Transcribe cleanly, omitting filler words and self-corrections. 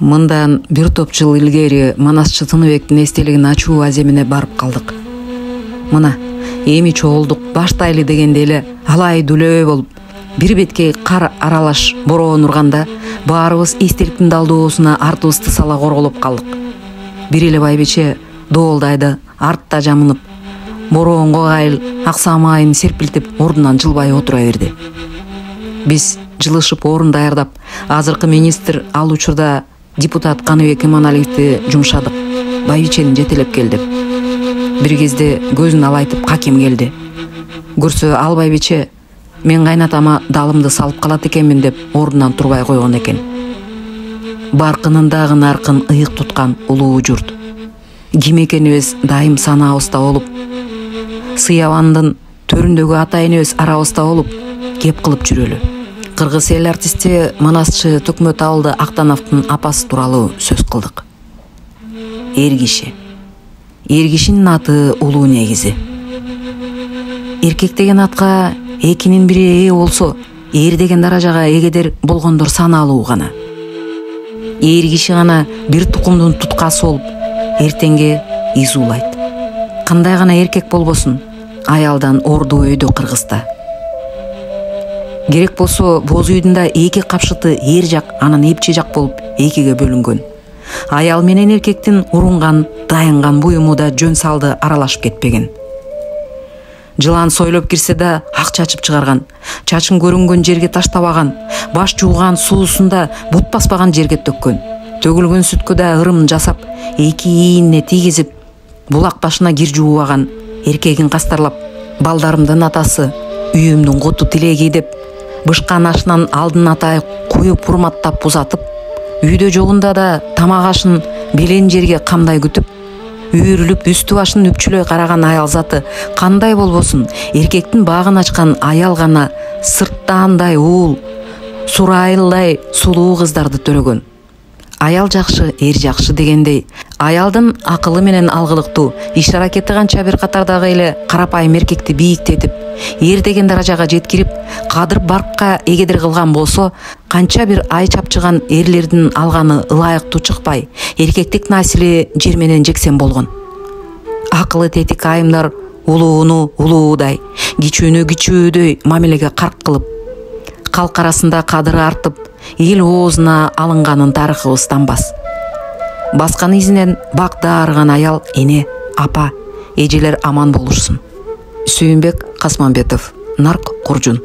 Мындан бир топ жыл илгери Манасчы Тыныбектин эстелигин ачуу аземине барып калдык. Мына эми чогулдук баштайлы дегенде эле алай дүлөө болуп, бир беткей кар аралаш бороон урганда баарыбыз эстеликтин далдоосуна артыбызды сала корголоп калдык. Бир эле байбиче доолдайды артта жамынып, бороонго кайыл аксамайын серпилтип ордунан жылбай отура берди. Биз жылышып орун даярдап, азыркы министр ал учурда депутат Каныбек Иманалиевди жумшадык. Байбичени жетелеп келди. Бир кезде көзүн алайтып каким келди. Көрсө ал байбиче мен кайнатама далымды салып калат экенмин деп ордунан турбай койгон экен. Баркынындагы наркын ыйык туткан улуу журт. Ким экенибиз дайым санаабызда болуп, Сыябандын төрүндөгү атайыныбыз арабызда болуп, кеп кылып жүрөлү. Кыргыз эл артисти Манасчы Төкмөт Абылды Актановдун апасы тууралуу сөз кылдык. Эр киши. Эр кишинин аты улуу негизи. Эркек деген атка экинин бири ээ болсо, эр деген даражага эгедер болгондор саналуу гана. Эр киши гана бир тукумдун туткасы болуп, эртеңге изуулайт. Кандай гана эркек болбосун, аялдан орду өйдө Кыргызда. Керек болсо боз үйдүн да эки капшыты эр жак, анан эпчи жак болуп экиге бөлүнгөн. Аял менен эркектин урунган, дайынган буюму да жөн салды аралашып кетпеген. Жылан сойлоп кирсе да ак чачып чыгарган, чачын көрүнгөн жерге таштабаган, баш жууган суусун да бут баспаган жерге төккөн. Төгүлгөн сүткө да ырым жасап, эки ийине тийгизип, булак башына кир жуубаган, эркегин кастарлап, балдарымдын атасы, үйүмдүн коту тилеги деп, бышкан ашынан алдын атай куюп урматтап узатып, үйдө жогунда да тамак ашын белен жерге камдай күтүп, үйрүлүп үстү башын үпчүлөй караган аял заты кандай болбосун, эркектин багын ачкан аял гана сырттаандай уул, сурайылдай сулуу кыздарды төрөгөн. Аял жакшы, эр жакшы дегендей, аялдын акылы менен алгылыктуу, иш аракети канча бир катардагы эле карапайым эркекти бийиктетип, эр деген даражага жеткирип, кадыр баркка эгедир кылган болсо, канча бир ай чапчыган эрлердин алганы ылайыктуу чыкпай, эркектик насили жер менен жексен болгон. Акылы тетик айымдар улууну улуудай, кичүүнү кичүүдөй мамилеге карк кылып, калк арасында кадыры артып, эл оозуна алынганын тарыхыбыздан баскан изинен бакта арыган аял, эне, апа, эжелер аман болушсун. Сүйүнбек Касманбетов, Нарк Куржун.